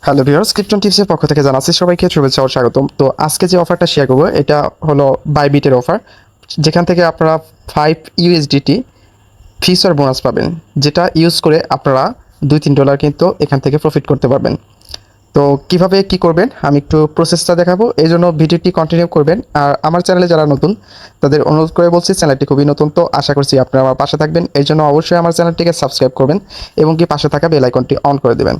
Hello viewers, krypton টিপসের পক্ষ থেকে জানাচ্ছি সবাইকে শুভেচ্ছা ও স্বাগতম। তো আজকে যে অফারটা শেয়ার করবো এটা হলো বাইবিটের অফার, যেখান থেকে আপনারা 5 USDT ফিচার বোনাস পাবেন, যেটা ইউজ করে আপনারা $2-3 কিন্তু এখান থেকে প্রফিট করতে পারবেন। তো কিভাবে কি করবেন আমি একটু প্রসেসটা দেখাবো, এই জন্য ভিডিওটি কন্টিনিউ করবেন। আর আমার চ্যানেলে যারা নতুন তাদের অনুরোধ করে বলছি, চ্যানেলটি খুবই নতুন, তো আশা করছি আপনারা আমার পাশে থাকবেন। এই জন্য অবশ্যই আমার চ্যানেলটিকে সাবস্ক্রাইব করবেন এবং কি পাশে থাকা বেল আইকনটি অন করে দেবেন।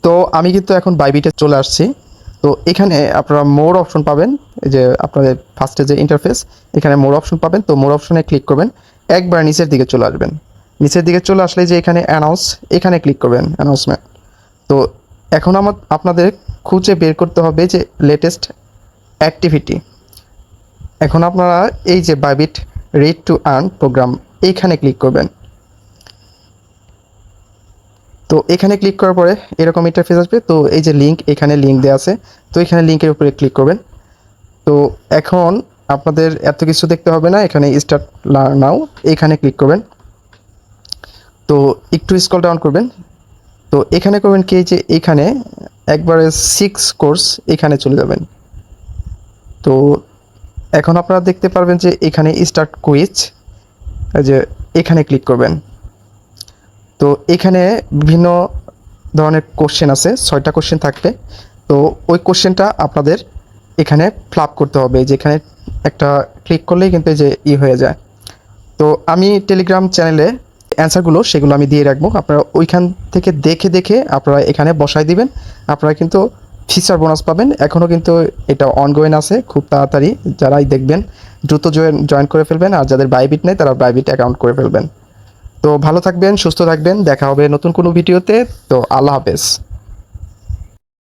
তো আমি কিন্তু এখন বাইবিটে চলে আসছি। তো এখানে আপনারা মোর অপশন পাবেন, এই যে আপনাদের ফার্স্টে যে ইন্টারফেস, এখানে মোর অপশন পাবেন। তো মোর অপশনে ক্লিক করবেন, একবার নিচের দিকে চলে আসবেন। নিচের দিকে চলে আসলে যে এখানে অ্যানাউন্স, এখানে ক্লিক করবেন অ্যানাউন্সমেন্ট। তো এখন আপনাদের খুঁজে বের করতে হবে যে লেটেস্ট অ্যাক্টিভিটি। এখন আপনারা এই যে Bybit read to earn program, এইখানে ক্লিক করবেন। তো এখানে ক্লিক করার পরে এরকম ইন্টারফেস আসবে। তো এই যে লিঙ্ক, এখানে লিঙ্ক দেওয়া আছে, তো এখানে লিঙ্কের উপরে ক্লিক করবেন। তো এখন আপনাদের এত কিছু দেখতে হবে না, এখানে স্টার্ট লার্ন নাও এখানে ক্লিক করবেন। তো একটু স্ক্রল ডাউন করবেন। তো এখানে করবেন কি, যে এখানে একবারে 6 কোর্স এখানে চলে যাবেন। তো এখন আপনারা দেখতে পারবেন যে এখানে স্টার্ট কুইজ, এই যে এখানে ক্লিক করবেন। তো এখানে বিভিন্ন ধরনের কোশ্চেন আছে, 6টা কোশ্চেন থাকবে। তো ওই কোশ্চেনটা আপনাদের এখানে ফ্লাপ করতে হবে, যেখানে একটা ক্লিক করলেই কিন্তু এই যে হয়ে যায়। তো আমি টেলিগ্রাম চ্যানেলে অ্যান্সারগুলো সেগুলো আমি দিয়ে রাখবো, আপনারা ওইখান থেকে দেখে দেখে আপনারা এখানে বসায় দিবেন। আপনারা কিন্তু ফিচার বোনাস পাবেন। এখনও কিন্তু এটা অনগোয়িং আছে, খুব তাড়াতাড়ি যারাই দেখবেন দ্রুত জয়েন করে ফেলবেন, আর যাদের বাইবিট নেই তারা বাইবিট অ্যাকাউন্ট করে ফেলবেন। তো ভালো থাকবেন, সুস্থ থাকবেন, দেখা হবে নতুন কোনো ভিডিওতে। তো আল্লাহ হাফেজ।